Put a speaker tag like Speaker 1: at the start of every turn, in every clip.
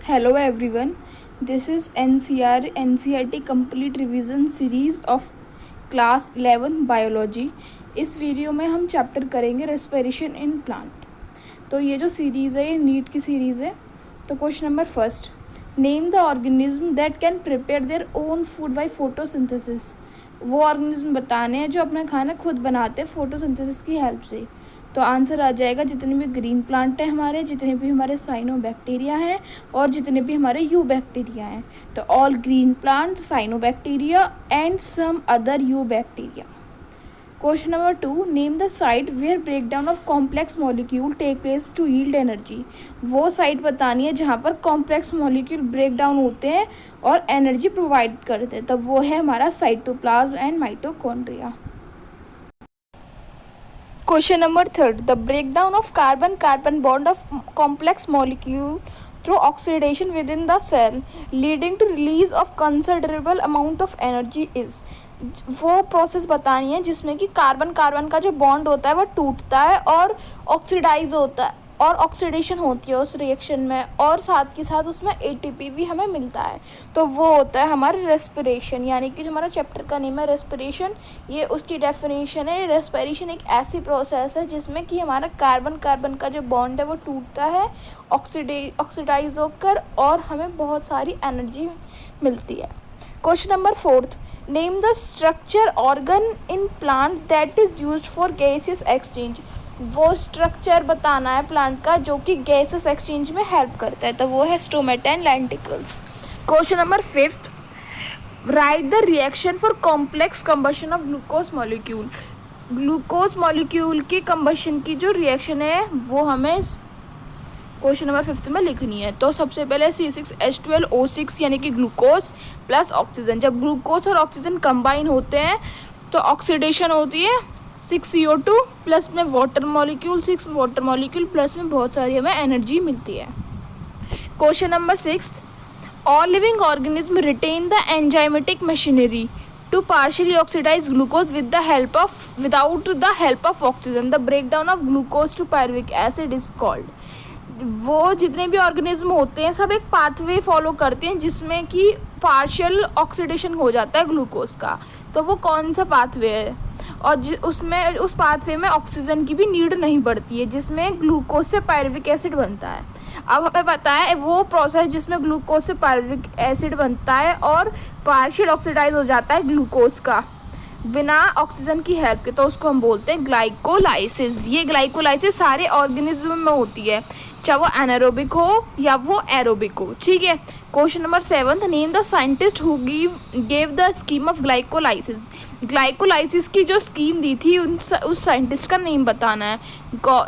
Speaker 1: Hello everyone, this is NCERT Complete Revision Series of Class 11 Biology। इस video में हम chapter करेंगे respiration in plant. तो ये जो सीरीज़ है ये नीट की सीरीज़ है। तो question number first, name the organism that can prepare their own food by photosynthesis. वो ऑर्गेनिज्म बताने हैं जो अपना खाना खुद बनाते हैं फोटोसिंथेसिस की हेल्प से। तो आंसर आ जाएगा जितने भी ग्रीन प्लांट हैं हमारे, जितने भी हमारे साइनोबैक्टीरिया हैं और जितने भी हमारे यू बैक्टीरिया हैं। तो all green plant, cyanobacteria and some other eubacteria. Question number 2, name the site where breakdown of complex molecule take place to yield energy. वो साइट बतानी है जहाँ पर कॉम्प्लेक्स मॉलिक्यूल ब्रेकडाउन होते हैं और एनर्जी प्रोवाइड करते हैं। तब वो है हमारा cytoplasm and mitochondria. Question number 3, the breakdown of carbon-carbon bond of complex molecule through oxidation within the cell leading to release of considerable amount of energy is। वो प्रोसेस बतानी है जिसमें कि कार्बन कार्बन का जो बॉन्ड होता है वो टूटता है और ऑक्सीडाइज होता है और ऑक्सीडेशन होती है उस रिएक्शन में, और साथ के साथ उसमें एटीपी भी हमें मिलता है। तो वो होता है हमारा रेस्पिरेशन, यानी कि जो हमारा चैप्टर का नेम है रेस्पिरेशन, ये उसकी डेफिनेशन है। रेस्पिरेशन एक ऐसी प्रोसेस है जिसमें कि हमारा कार्बन कार्बन का जो बॉन्ड है वो टूटता है ऑक्सीडाइज होकर और हमें बहुत सारी एनर्जी मिलती है। Question number 4, name the structure organ in plant that is used for gases exchange. वो स्ट्रक्चर बताना है प्लांट का जो कि गैसेस एक्सचेंज में हेल्प करता है। तो वो है stomata and lenticels. Question number 5, right the reaction for complex combustion of glucose molecule. Glucose molecule की कंबशन की जो रिएक्शन है वो हमें क्वेश्चन नंबर 5 में लिखनी है। तो सबसे पहले C6H12O6 यानी कि ग्लूकोज प्लस ऑक्सीजन। जब ग्लूकोज और ऑक्सीजन कंबाइन होते हैं तो ऑक्सीडेशन होती है 6CO2 प्लस में water molecule, 6 water molecule plus में बहुत सारी हमें एनर्जी मिलती है। Question number 6, all living organism retain the enzymatic machinery to partially oxidise glucose without the help of oxygen. The breakdown of glucose to pyruvic acid is called. वो जितने भी organism होते हैं सब एक पाथवे फॉलो करते हैं जिसमें कि पार्शियल ऑक्सीडेशन हो जाता है ग्लूकोज का। तो वो कौन सा पाथवे है और उसमें उस पाथवे में ऑक्सीजन की भी नीड नहीं पड़ती है, जिसमें ग्लूकोज से पायरुविक एसिड बनता है। अब हमें पता है वो प्रोसेस जिसमें ग्लूकोज से पायरुविक एसिड बनता है और पार्शियल ऑक्सीडाइज हो जाता है ग्लूकोज का बिना ऑक्सीजन की हेल्प के, तो उसको हम बोलते हैं ग्लाइकोलाइसिस। ये ग्लाइकोलाइसिस सारे ऑर्गेनिज्म में होती है, चाहे वो एनारोबिक हो या वो एरोबिक हो। ठीक है। Question number 7, name the scientist who gave the scheme of glycolysis. Glycolysis की जो स्कीम दी थी उस साइंटिस्ट का नेम बताना है।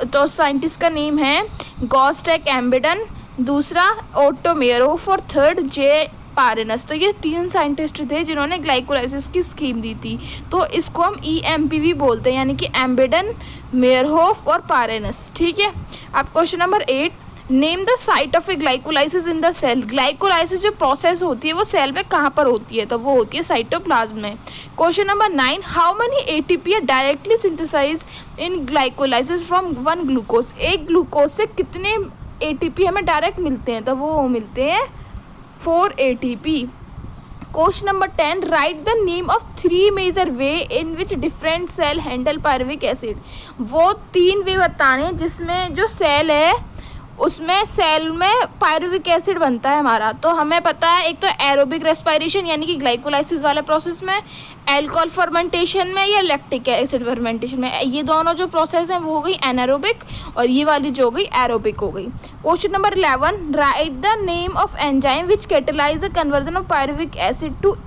Speaker 1: तो साइंटिस्ट का नेम है गॉस्टेक एम्बिडन, दूसरा ओटो मेयरहोफ और थर्ड जे पारेनस। तो ये 3 साइंटिस्ट थे जिन्होंने ग्लाइकोलाइसिस की स्कीम दी थी। तो इसको हम EMPV बोलते हैं, यानी कि एम्बिडन, मेयरहोफ और पारेनस। ठीक है। अब question number 8, name the site of a glycolysis in the cell. Glycolysis जो प्रोसेस होती है वो सेल में कहाँ पर होती है? तो वो होती है साइटोप्लाज्म में। Question number 9, how many ATP are directly synthesise in glycolysis from 1 glucose. एक ग्लूकोज से कितने ATP हमें डायरेक्ट मिलते हैं? तो वो मिलते हैं 4 ATP। Question number 10, write the name of 3 major way in which different cell handle pyruvic acid. वो 3 वे बताने जिसमें जो सेल है उसमें सेल में पायरुविक एसिड बनता है हमारा। तो हमें पता है एक तो एरोबिक रेस्पिरेशन यानी कि ग्लाइकोलाइसिस वाले प्रोसेस में, एल्कोहल फर्मेंटेशन में या लैक्टिक एसिड फर्मेंटेशन में। ये दोनों जो प्रोसेस हैं वो हो गई एनारोबिक और ये वाली जो हो गई एरोबिक हो गई। Question number 11, write the name of enzyme which catalyse the conversion of pyruvic acid to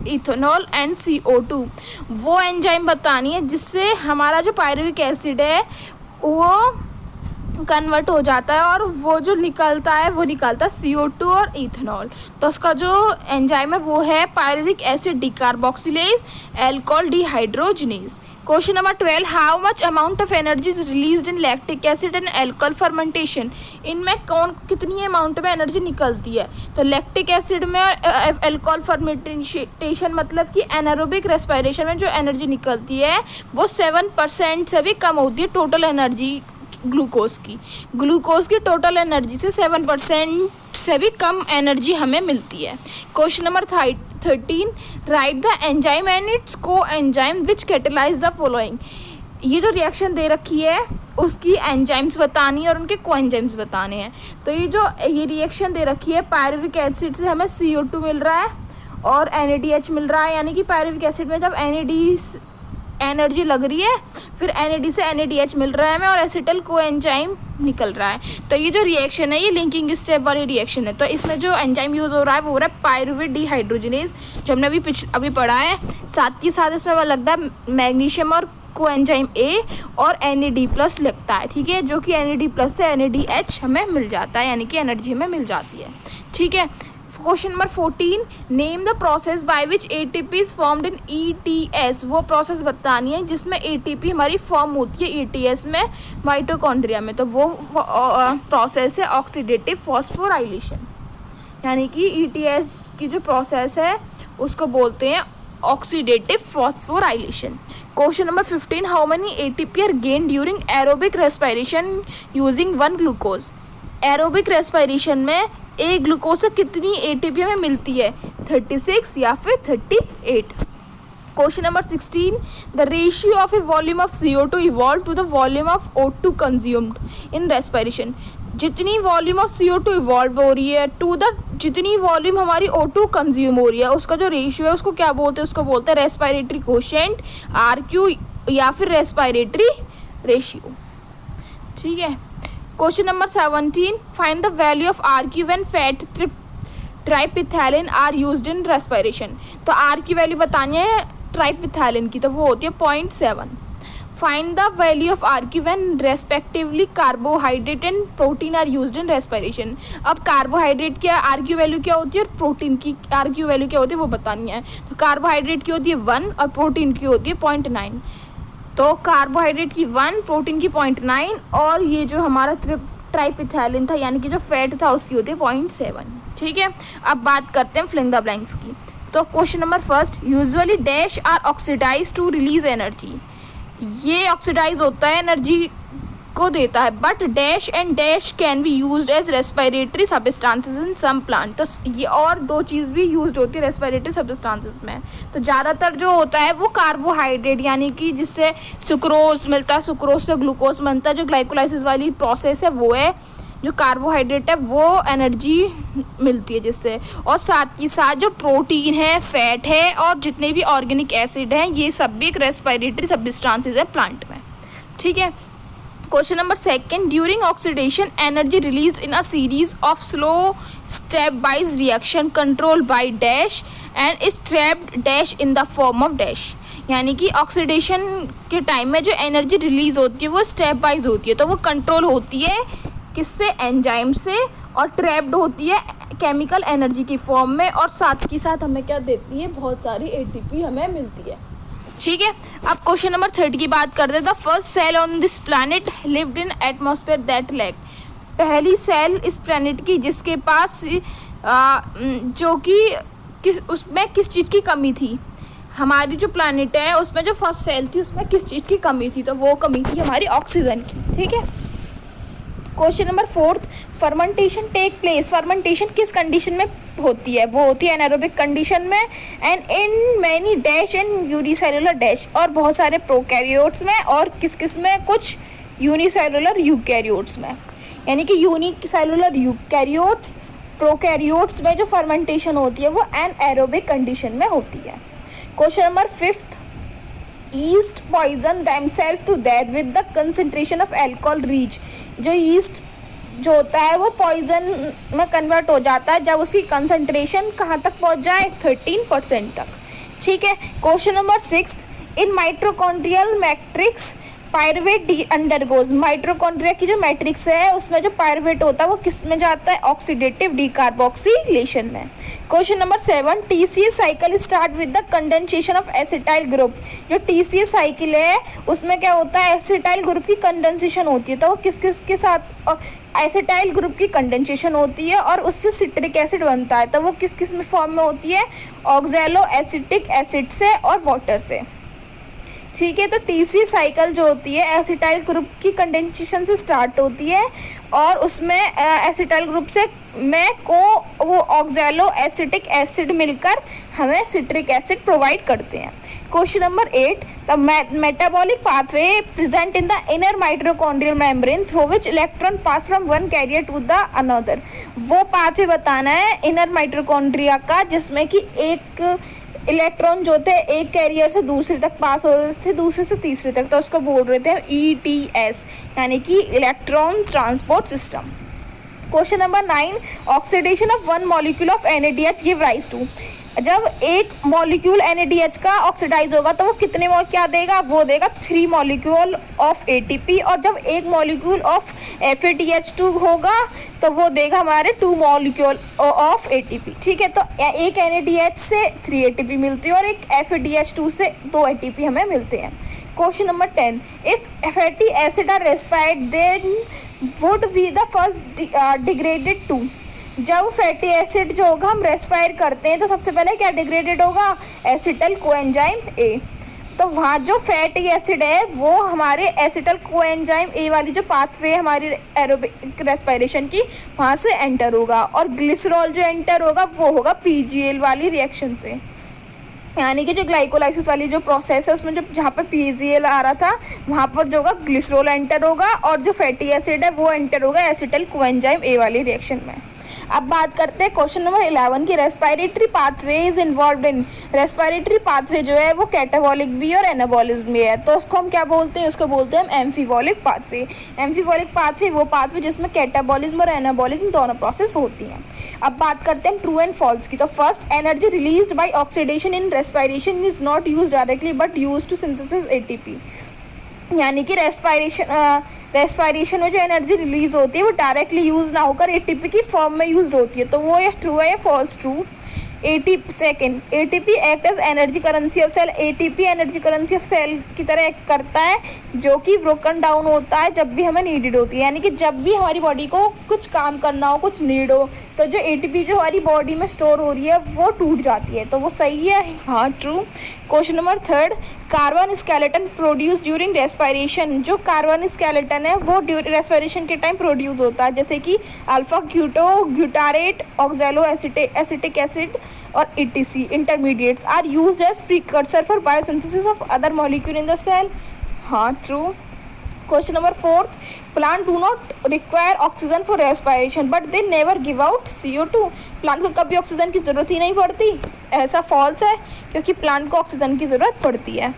Speaker 1: ethanol and CO2। वो एंजाइम बतानी है जिससे हमारा जो पायरुविक एसिड है वो कन्वर्ट हो जाता है और वो जो निकलता है वो निकलता है CO2 और इथेनॉल। तो उसका जो एंजाइम है वो है pyruvic acid decarboxylase alcohol dehydrogenase. Question number 12, how much amount of energy is released in lactic acid and alcohol fermentation. इनमें कितनी अमाउंट में एनर्जी निकलती है? तो लैक्टिक एसिड में और अल्कोहल फर्मेंटेशन मतलब कि एनारोबिक रेस्पिरेशन में जो एनर्जी निकलती है वो 7% से भी कम होती है टोटल एनर्जी ग्लूकोज की टोटल एनर्जी से 7% से भी कम एनर्जी हमें मिलती है। Question number 13, write the enzyme and its coenzyme which catalyse the following. ये जो रिएक्शन दे रखी है उसकी एंजाइम्स बतानी है और उनके को एंजाइम्स बताने हैं। तो ये रिएक्शन दे रखी है, पायरुविक एसिड से हमें CO2 मिल रहा है और NADH मिल रहा है, यानी कि पायरुविक एसिड में जब एनर्जी लग रही है फिर NAD से NADH मिल रहा है हमें और एसिटल को एंजाइम निकल रहा है। तो ये जो रिएक्शन है ये लिंकिंग स्टेप वाली रिएक्शन है। तो इसमें जो एंजाइम यूज़ हो रहा है वो हो रहा है पायरुवेट डिहाइड्रोजनेज, जो हमने अभी पढ़ा है। साथ ही साथ इसमें लगता है मैग्नीशियम और को एंजाइम A और NAD+ लगता है, ठीक है, जो कि NAD+ से NADH हमें मिल जाता है, यानी कि एनर्जी हमें मिल जाती है, ठीक है। Question number 14, name the process by which ATP is formed in ETS। वो प्रोसेस बतानी है जिसमें ATP हमारी फॉर्म होती है ETS में, माइटोकॉन्ड्रिया में। तो वो प्रोसेस है ऑक्सीडेटिव फॉस्फोराइलेशन, यानी कि ETS की जो प्रोसेस है उसको बोलते हैं oxidative phosphorylation. Question number 15, how many ATP are gain during aerobic respiration using 1 glucose. Aerobic respiration में एक ग्लूकोज से कितनी ATP हमें मिलती है, 36 या फिर 38। Question number 16, the ratio of a volume of CO2 evolve to the volume of O2 consumed in respiration. जितनी वॉल्यूम ऑफ CO2 इवॉल्व हो रही है टू द जितनी वॉल्यूम हमारी O2 कंज्यूम हो रही है, उसका जो रेशियो है उसको क्या बोलते हैं, उसको बोलते हैं रेस्पिरेटरी कोशेंट RQ या फिर रेस्पिरेटरी रेशियो, ठीक है। Question number 17, find the value of RQ when fat tripalmitin are used in respiration. तो R की वैल्यू बतानी है ट्राइपिथैलिन की, तो वो होती है 0.7। Find the value of RQ when respectively carbohydrate and protein are used in respiration. अब कार्बोहाइड्रेट की RQ वैल्यू क्या होती है और प्रोटीन की RQ वैल्यू क्या होती है वो बतानी है। तो कार्बोहाइड्रेट की होती है 1 और प्रोटीन की होती है 0.9। तो कार्बोहाइड्रेट की 1, प्रोटीन की 0.9 और ये जो हमारा ट्राइपिथैलिन था यानी कि जो फैट था उसकी होती है 0.7, ठीक है। अब बात करते हैं फिलिंग द ब्लैंक्स की। तो question number 1, usually dash are oxidise to release energy. ये ऑक्सीडाइज होता है, एनर्जी को देता है, but dash and dash can be used as respiratory substances in some plant. तो ये और दो चीज़ भी यूज्ड होती है रेस्पिरेटरी सब्सटेंसेस में। तो ज़्यादातर जो होता है वो कार्बोहाइड्रेट, यानी कि जिससे सुक्रोज मिलता है, सुक्रोज से ग्लूकोज बनता है, जो ग्लाइकोलाइसिस वाली प्रोसेस है वो है जो कार्बोहाइड्रेट है वो एनर्जी मिलती है जिससे। और साथ ही साथ जो प्रोटीन है, फैट है और जितने भी ऑर्गेनिक एसिड हैं ये सब भी एक रेस्पिरेटरी सब्सटेंसेस है प्लांट में, ठीक है। Question number 2, during oxidation energy release in a series of slow step wise reaction control by dash and is trapped dash in the form of dash. यानी कि ऑक्सीडेशन के टाइम में जो energy release होती है वो स्टेप वाइज होती है, तो वो कंट्रोल होती है किससे, एंजाइम से, और ट्रैप्ड होती है केमिकल एनर्जी की फॉर्म में, और साथ ही साथ हमें क्या देती है, बहुत सारी ATP हमें मिलती है, ठीक है। अब क्वेश्चन नंबर 3 की बात करते हैं। The first cell on this planet lived in atmosphere that lack. पहली सेल इस प्लैनेट की जिसके पास जो कि उसमें किस चीज़ की कमी थी, हमारी जो प्लैनेट है उसमें जो फर्स्ट सेल थी उसमें किस चीज़ की कमी थी, तो वो कमी थी हमारी ऑक्सीजन की, ठीक है। Question number 4, fermentation take place. Fermentation किस कंडीशन में होती है, वो होती है एनारोबिक कंडीशन में, and in many dash and unicellular dash, और बहुत सारे प्रोकैरियोट्स में और किस किस में, कुछ यूनिसेलुलर यूकैरियोट्स में। यानी कि यूनिसेलुलर यूकैरियोट्स, प्रोकैरियोट्स में जो फर्मेंटेशन होती है वो एनारोबिक कंडीशन में होती है। Question number 5, yeast poison themselves to death with the concentration of alcohol reach. जो ईस्ट जो होता है वो पॉइजन में कन्वर्ट हो जाता है जब उसकी कंसनट्रेशन कहाँ तक पहुँच जाए, 13% तक, ठीक है। Question number 6, in mitochondrial matrix pyruvate डी अंडरगोज। माइटोकॉन्ड्रिया की जो मैट्रिक्स है उसमें जो पायरुवेट होता है वो किस में जाता है, ऑक्सीडेटिव डीकार्बोक्सिलेशन में। Question number 7, TCA cycle start with the condensation of acetyl group. जो TCA साइकिल है उसमें क्या होता है, एसिटाइल ग्रुप की कंडेंसेशन होती है, तो वो किस किस के साथ, एसिटाइल ग्रुप की कंडेंसेशन होती है और उससे सिट्रिक एसिड बनता है, तो वो किस किस में फॉर्म में होती है, ऑक्सैलो एसिटिक एसिड से और वाटर से। ठीक है। तो टीसी साइकिल जो होती है एसिटाइल ग्रुप की कंडेंसेशन से स्टार्ट होती है और उसमें एसिटाइल ग्रुप से वो ऑक्सैलो एसिटिक एसिड मिलकर हमें सिट्रिक एसिड प्रोवाइड करते हैं। Question number 8, the metabolic pathway present in the inner mitochondrial membrane through which electron pass from one carrier to the another. वो पाथवे बताना है इनर माइटोकॉन्ड्रिया का जिसमें कि एक इलेक्ट्रॉन जो थे एक कैरियर से दूसरे तक पास हो रहे थे, दूसरे से तीसरे तक, तो उसको बोल रहे थे ETS यानी कि electron transport system. Question number 9, oxidation of one molecule of NADH give rise to. जब एक मॉलिक्यूल NADH का ऑक्सीडाइज होगा तो वो कितने क्या देगा, वो देगा 3 मॉलिक्यूल ऑफ ATP, और जब एक मॉलिक्यूल ऑफ FADH2 होगा तो वो देगा हमारे 2 मॉलिक्यूल ऑफ ATP। ठीक है, तो एक NADH से 3 ATP मिलती है और एक FADH2 से 2 ATP हमें मिलते हैं। Question number 10, if fatty acid are respired then would be the first degraded to. जब फैटी एसिड जो होगा हम रेस्पायर करते हैं तो सबसे पहले क्या डिग्रेडेड होगा, एसिटल कोएंजाइम A। तो वहाँ जो फैटी एसिड है वो हमारे एसिटल कोएंजाइम A वाली जो पाथवे हमारी एरोबिक रेस्पिरेशन की वहाँ से एंटर होगा, और ग्लिसरॉल जो एंटर होगा वो होगा PGL वाली रिएक्शन से, यानी कि जो ग्लाइकोलाइसिस वाली जो प्रोसेस है उसमें जो जहाँ पर PGL आ रहा था वहाँ पर जो होगा ग्लिसरॉल एंटर होगा, और जो फैटी एसिड है वो एंटर होगा एसिटल कोएंजाइम A वाली रिएक्शन में। अब बात करते हैं क्वेश्चन नंबर 11 की, respiratory pathway is involved in. Respiratory pathway जो है वो कैटाबॉलिक भी और एनाबॉलिज्म भी है, तो उसको हम क्या बोलते हैं, उसको बोलते हैं एम्फीबॉलिक पाथवे। एम्फीबॉलिक पाथवे वो पाथवे जिसमें कैटाबॉलिज्म और एनाबॉलिज्म दोनों प्रोसेस होती हैं। अब बात करते हैं ट्रू एंड फॉल्स की। तो first, energy released by oxidation in respiration is not use directly but use to synthesis ATP। यानी कि रेस्पिरेशन में जो एनर्जी रिलीज होती है वो डायरेक्टली यूज़ ना होकर ATP की फॉर्म में यूज होती है, तो वो ये ट्रू है या false. True. Second, ATP act as energy currency of cell. ATP energy currency of cell की तरह एक्ट करता है जो कि ब्रोकन डाउन होता है जब भी हमें नीडेड होती है, यानी कि जब भी हमारी बॉडी को कुछ काम करना हो, कुछ नीड हो, तो जो ATP जो हमारी बॉडी में स्टोर हो रही है वो टूट जाती है, तो वो सही है, हाँ true. Question number 3, carbon skeleton produce during respiration. जो कार्बन स्केलेटन है वो रेस्पिरेशन के टाइम प्रोड्यूस होता है, जैसे कि alpha glutarate, oxaloacetic acid और ETC intermediates are used as precursor for biosynthesis of other molecule in the cell, हाँ true. Question number 4, plant do not require oxygen for respiration but they never give out CO2। Plant को कभी oxygen की ज़रूरत ही नहीं पड़ती, ऐसा false है, क्योंकि प्लांट को ऑक्सीजन की ज़रूरत पड़ती है।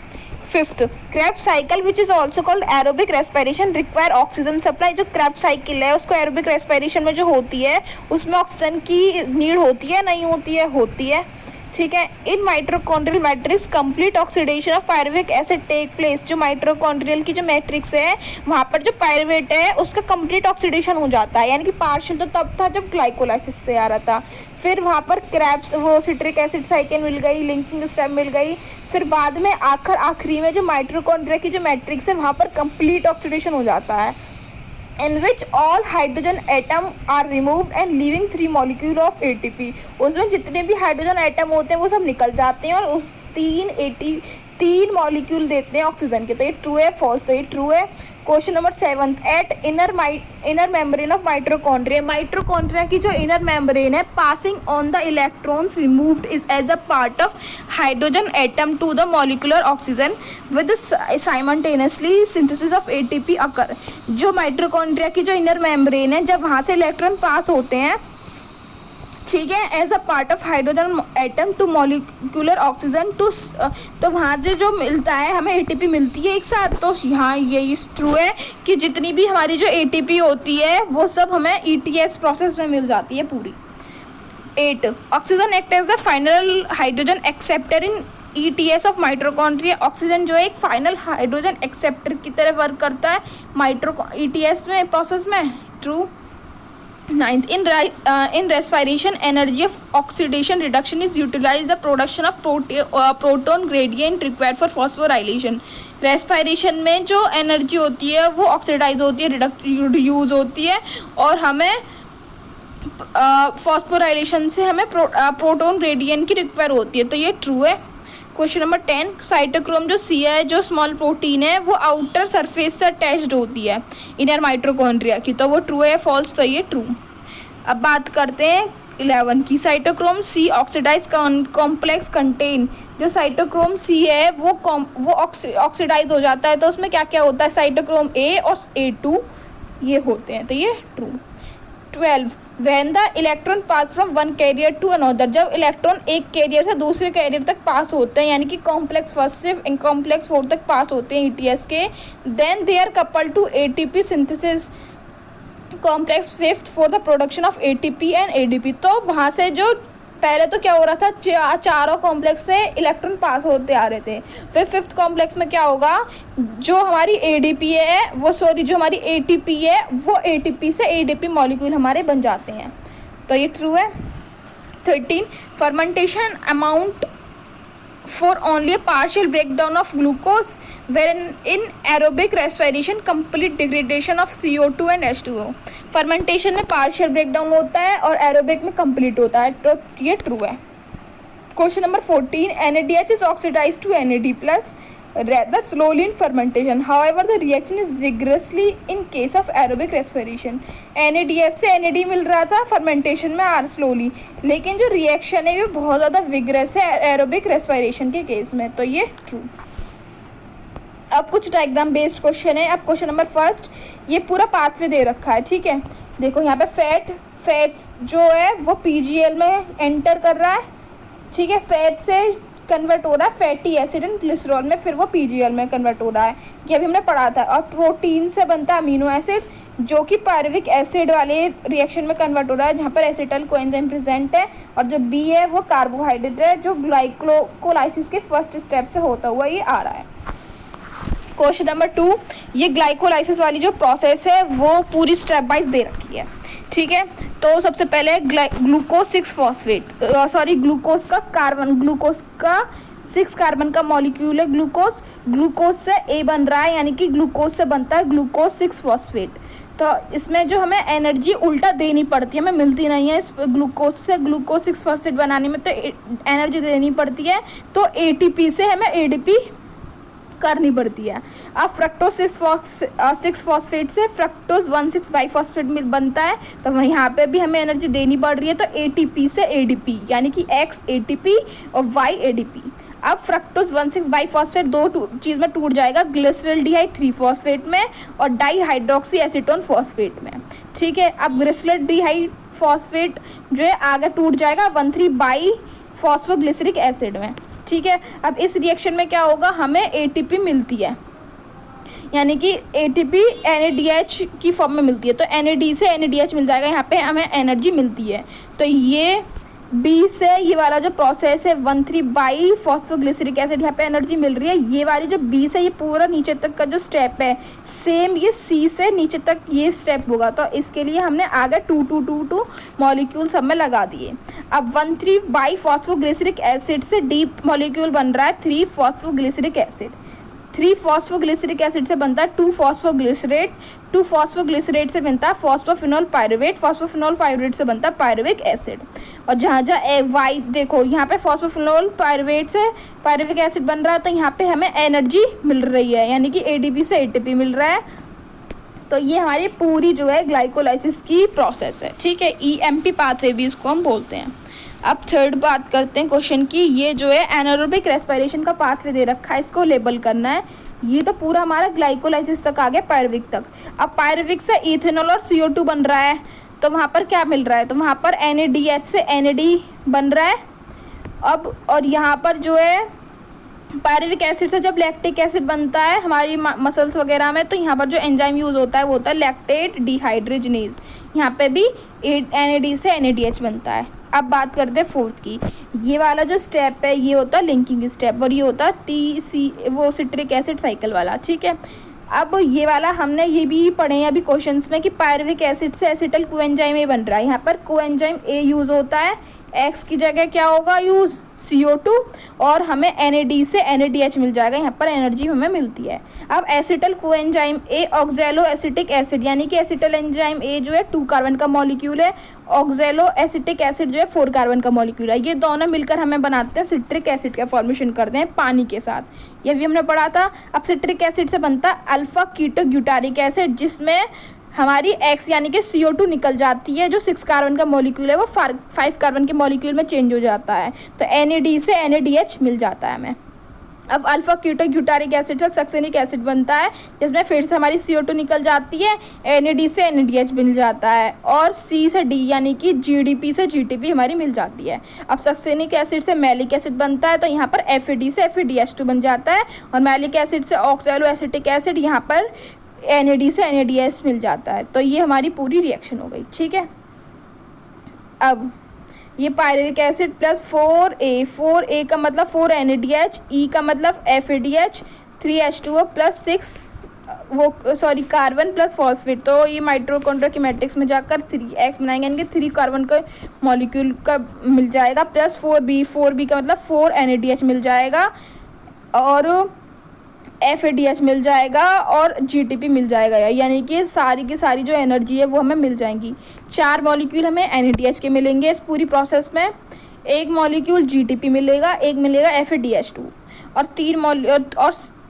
Speaker 1: 5th, Krebs cycle which is also called aerobic respiration require oxygen supply. जो क्रेब्स साइकिल है उसको एरोबिक रेस्पिरेशन में जो होती है उसमें ऑक्सीजन की नीड होती है, नहीं होती है, होती है, ठीक है। In mitochondrial matrix complete oxidation of pyruvic acid take place. जो माइटोकॉन्ड्रियल की जो मैट्रिक्स है वहाँ पर जो पायरुवेट है उसका कंप्लीट ऑक्सीडेशन हो जाता है, यानी कि पार्शियल तो तब था जब ग्लाइकोलाइसिस से आ रहा था, फिर वहाँ पर क्रेब्स वो सिट्रिक एसिड साइकिल मिल गई, लिंकिंग स्टेप मिल गई, फिर बाद में आखिरी में जो माइटोकॉन्ड्रिया की जो मैट्रिक्स है वहाँ पर कंप्लीट ऑक्सीडेशन हो जाता है, in which all hydrogen atom are removed and leaving 3 molecule of ATP। उसमें जितने भी हाइड्रोजन एटम होते हैं वो सब निकल जाते हैं और उस 3 मॉलिक्यूल देते हैं ऑक्सीजन के, तो ये ट्रू है फॉल्स, तो ये ट्रू है। Question number 7, at inner membrane of mitochondria. Mitochondria की जो इनर मेम्ब्रेन है passing on the electrons removed is as a part of hydrogen atom to the molecular oxygen with simultaneously synthesis of ATP occur. जो mitochondria की जो inner membrane है जब वहाँ से इलेक्ट्रॉन पास होते हैं, ठीक है, as a part of hydrogen atom to molecular oxygen to, तो वहाँ से जो मिलता है हमें ATP मिलती है एक साथ, तो यहाँ ये ट्रू है कि जितनी भी हमारी जो ATP होती है वो सब हमें ETS प्रोसेस में मिल जाती है पूरी। 8, oxygen act as the final hydrogen acceptor in ETS of mitochondria. Oxygen जो है एक फाइनल हाइड्रोजन एक्सेप्टर की तरह वर्क करता है ETS में प्रोसेस में, true. 9th, in respiration energy of oxidation reduction is utilized the production of proton gradient required for phosphorylation। Respiration में जो एनर्जी होती है वो ऑक्सीडाइज होती है, यूज़ होती है, और हमें फॉस्फोराइलेशन से हमें प्रोटॉन ग्रेडियंट की रिक्वायर होती है, तो ये ट्रू है। क्वेश्चन नंबर 10, साइटोक्रोम जो सी है, जो स्मॉल प्रोटीन है, वो आउटर सरफेस से अटैच्ड होती है इनर माइटोकॉन्ड्रिया की, तो वो ट्रू है फॉल्स, तो ये ट्रू। अब बात करते हैं 11 की, cytochrome C oxidise complex contain, जो साइटोक्रोम सी है वो ऑक्सीडाइज हो जाता है, तो उसमें क्या क्या होता है, साइटोक्रोम ए और A2 ये होते हैं, तो ये true. 12, when the electron pass from one carrier to another, जब इलेक्ट्रॉन एक कैरियर से दूसरे कैरियर तक पास होते हैं, यानी कि कॉम्प्लेक्स फर्स्ट से कॉम्प्लेक्स 4 तक पास होते हैं ETS के, then they are coupled to ATP synthesis complex 5th for the production of ATP and ADP। तो वहाँ से जो पहले तो क्या हो रहा था, चारों कॉम्प्लेक्स से इलेक्ट्रॉन पास होते आ रहे थे, फिर 5th कॉम्प्लेक्स में क्या होगा, जो हमारी ADP है जो हमारी ATP है वो ATP से ADP मॉलिक्यूल हमारे बन जाते हैं, तो ये ट्रू है। 13, fermentation amount for only a partial breakdown of glucose, wherein in aerobic respiration complete degradation of CO2 and H2O। Fermentation में पार्शियल ब्रेकडाउन होता है और एरोबिक में कंप्लीट होता है, तो ये ट्रू है। Question number 14, NADH is oxidized to NAD plus rather slowly in fermentation, however the reaction is vigorously in case of aerobic respiration। NADH से NAD मिल रहा था फर्मेंटेशन में आर स्लोली, लेकिन जो रिएक्शन है वो बहुत ज़्यादा विगरस है एरोबिक रेस्पिरेशन के केस में, तो ये ट्रू। अब कुछ डायग्राम बेस्ड क्वेश्चन है। अब क्वेश्चन नंबर 1, ये पूरा पाथवे दे रखा है, ठीक है। देखो यहाँ पे फैट जो है वो PGL में एंटर कर रहा है, ठीक है, फैट से कन्वर्ट हो रहा है फैटी एसिड एंड ग्लिसरॉल में, फिर वो PGL में कन्वर्ट हो रहा है, ये अभी हमने पढ़ा था। और प्रोटीन से बनता है अमीनो एसिड, जो कि पायरुविक एसिड वाले रिएक्शन में कन्वर्ट हो रहा है, जहाँ पर एसिटल कोएंजाइम प्रेजेंट है, और जो B है वो कार्बोहाइड्रेट है, जो ग्लाइकोलाइसिस के फर्स्ट स्टेप से होता हुआ ये आ रहा है। क्वेश्चन नंबर 2, ये ग्लाइकोलाइसिस वाली जो प्रोसेस है वो पूरी स्टेप वाइज दे रखी है, ठीक है। तो सबसे पहले ग्लूकोज 6 कार्बन का मॉलिक्यूल है ग्लूकोज से A बन रहा है, यानी कि ग्लूकोज से बनता है ग्लूकोज 6 फॉस्फेट। तो इसमें जो हमें एनर्जी उल्टा देनी पड़ती है, हमें मिलती नहीं है इस ग्लूकोज से ग्लूकोज 6 फॉस्फेट बनाने में, तो एनर्जी देनी पड़ती है, तो ATP से हमें ADP करनी पड़ती है। अब फ्रक्टोज 6 फॉस्फेट से फ्रक्टोज 1,6 बाइफॉस्फेट मिल बनता है, तो वहीं यहाँ पे भी हमें एनर्जी देनी पड़ रही है, तो ATP से ADP, यानी कि X ATP और Y ADP। अब फ्रक्टोज 1,6 बाइफॉस्फेट दो चीज़ में टूट जाएगा, ग्लिसरल्डिहाइड 3 फॉस्फेट में और डाईहाइड्रोक्सी एसीटोन फॉस्फेट में, ठीक है। अब ग्लिसरल्डिहाइड फॉस्फेट जो है आगे टूट जाएगा 1,3 बाई फॉस्फोग्लिसरिक एसिड में, ठीक है। अब इस रिएक्शन में क्या होगा, हमें ATP मिलती है, यानी कि ATP NADH की फॉर्म में मिलती है, तो NAD से NADH मिल जाएगा, यहाँ पे हमें एनर्जी मिलती है। तो ये B से ये वाला जो प्रोसेस है 1,3 बाई फॉस्फोग्लिसरिक एसिड, यहाँ पे एनर्जी मिल रही है। ये वाली जो B से ये पूरा नीचे तक का जो स्टेप है, सेम ये C से नीचे तक ये स्टेप होगा, तो इसके लिए हमने आगे 2 मॉलिक्यूल सब में लगा दिए। अब 1,3 बाई फॉस्फोग्लिसरिक एसिड से D मॉलिक्यूल बन रहा है 3 फॉस्फोग्लिसरिक एसिड। 3 फॉस्फोग्लिसरिक एसिड से बनता है 2 फॉस्फोग्लिसरेट, 2 फॉस्फोग्लिसरेट से बनता है फॉस्फोफिनोल पायरुवेट, फॉस्फोफिनोल पायरुवेट से बनता है पायरुविक एसिड। और जहाँ वाई देखो यहाँ पे फॉस्फोफिनोल पायरुवेट से पायरुविक एसिड बन रहा है, तो यहाँ पे हमें एनर्जी मिल रही है, यानी कि ADP से ATP मिल रहा है। तो ये हमारी पूरी जो है ग्लाइकोलाइसिस की प्रोसेस है, ठीक है। EMP पाथवे भी इसको हम बोलते हैं। अब थर्ड बात करते हैं क्वेश्चन की, ये जो है एनारोबिक रेस्पिरेशन का पाथवे दे रखा है, इसको लेबल करना है। ये तो पूरा हमारा ग्लाइकोलाइसिस तक आ गया, पायरुविक तक। अब पायरुविक से इथेनॉल और CO2 बन रहा है, तो वहाँ पर क्या मिल रहा है, तो वहाँ पर NADH से NAD बन रहा है। अब और यहाँ पर जो है पायरुविक एसिड से जब लैक्टिक एसिड बनता है हमारी मसल्स वगैरह में, तो यहाँ पर जो एंजाइम यूज़ होता है वो होता है लैक्टेट डिहाइड्रोजनेज। यहाँ पे भी NAD से NADH बनता है। अब बात करते हैं फोर्थ की, ये वाला जो स्टेप है ये होता है लिंकिंग स्टेप, और ये होता है वो सिट्रिक एसिड साइकिल वाला, ठीक है। अब ये वाला हमने ये भी पढ़े हैं अभी क्वेश्चंस में कि पायरुविक एसिड से एसिटल कोएंजाइम A बन रहा है, यहाँ पर कोएंजाइम A यूज़ होता है, X की जगह क्या होगा यूज़ CO2, और हमें NAD से NADH मिल जाएगा, यहाँ पर एनर्जी हमें मिलती है। अब acetyl coenzyme A oxaloacetic acid, यानी कि एसिटल एंजाइम A जो है 2 कार्बन का मॉलिक्यूल है, ऑक्जेलो एसिटिक एसिड जो है 4 कार्बन का मॉलिक्यूल है। ये दोनों मिलकर हमें बनाते हैं सिट्रिक एसिड का फॉर्मेशन करते हैं पानी के साथ। ये भी हमने पढ़ा था। अब सिट्रिक एसिड से बनता है अल्फा कीटो ग्यूटारिक एसिड, जिसमें हमारी X यानी कि CO2 निकल जाती है, जो 6 कार्बन का मॉलिक्यूल है वो 5 कार्बन के मॉलिक्यूल में चेंज हो जाता है। तो NAD से NADH मिल जाता है हमें। अब अल्फा कीटो ग्यूटारिक एसिड से सक्सेनिक एसिड बनता है, जिसमें फिर से हमारी CO2 निकल जाती है, NAD से NADH मिल जाता है, और C से D यानी कि GDP से GTP हमारी मिल जाती है। अब सक्सेनिक एसिड से मैलिक एसिड बनता है, तो यहाँ पर FAD से FADH2 बन जाता है, और मैलिक एसिड से ऑक्सैलो एसिटिक एसिड, यहाँ पर NAD से NADH मिल जाता है। तो ये हमारी पूरी रिएक्शन हो गई, ठीक है। अब ये पायरुविक एसिड प्लस 4A का मतलब 4 NADH, E का मतलब FADH, 3H2O plus 6 carbon plus phosphate. तो ये माइटोकॉन्ड्रिया की मैट्रिक्स में जाकर 3X बनाएंगे, यानी कि 3 कार्बन का मॉलिक्यूल का मिल जाएगा, प्लस 4B का मतलब 4 NADH मिल जाएगा, और FADH मिल जाएगा, और GTP मिल जाएगा, यानी कि सारी की सारी जो एनर्जी है वो हमें मिल जाएंगी। 4 मॉलिक्यूल हमें NADH के मिलेंगे इस पूरी प्रोसेस में, 1 मॉलिक्यूल GTP मिलेगा, 1 मिलेगा FADH2, और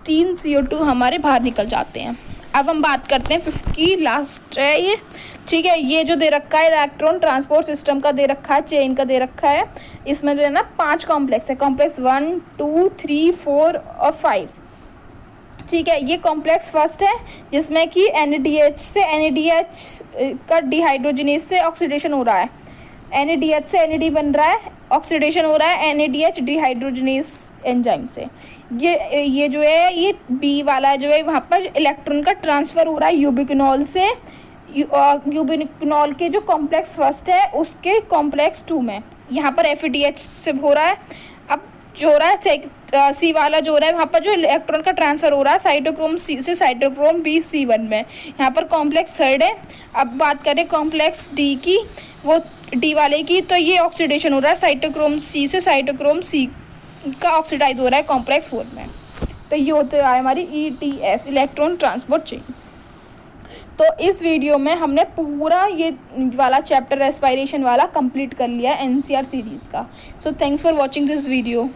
Speaker 1: 3 CO2 हमारे बाहर निकल जाते हैं। अब हम बात करते हैं 5th की, लास्ट है ये, ठीक है। ये जो दे रखा है इलेक्ट्रॉन ट्रांसपोर्ट सिस्टम का दे रखा है, चेन का दे रखा है। इसमें जो है ना 5 कॉम्प्लेक्स है, कॉम्प्लेक्स 1, 2, 3, 4 और 5, ठीक है। ये कॉम्प्लेक्स फर्स्ट है, जिसमें कि NADH से NADH का डिहाइड्रोजनेज से ऑक्सीडेशन हो रहा है, NADH से NAD बन रहा है, ऑक्सीडेशन हो रहा है NADH डिहाइड्रोजनेज एंजाइम से। ये जो है ये B वाला जो है, वहाँ पर इलेक्ट्रॉन का ट्रांसफ़र हो रहा है यूबिक्विनॉल से, यूबिक्विनॉल के जो कॉम्प्लेक्स फर्स्ट है उसके कॉम्प्लेक्स 2 में, यहाँ पर FADH से हो रहा है। अब जो हो रहा है C वाला जो हो रहा है, वहाँ पर जो इलेक्ट्रॉन का ट्रांसफ़र हो रहा है साइटोक्रोम C से साइटोक्रोम B C1 में, यहाँ पर कॉम्प्लेक्स 3 है। अब बात करें कॉम्प्लेक्स D की, वो D वाले की, तो ये ऑक्सीडेशन हो रहा है साइटोक्रोम C से साइटोक्रोम C का ऑक्सीडाइज हो रहा है कॉम्प्लेक्स 4 में। तो ये होते है हमारी ETS इलेक्ट्रॉन ट्रांसपोर्ट चेन। तो इस वीडियो में हमने पूरा ये वाला चैप्टर रेस्पिरेशन वाला कंप्लीट कर लिया NCR सीरीज़ का। So thanks for watching this video.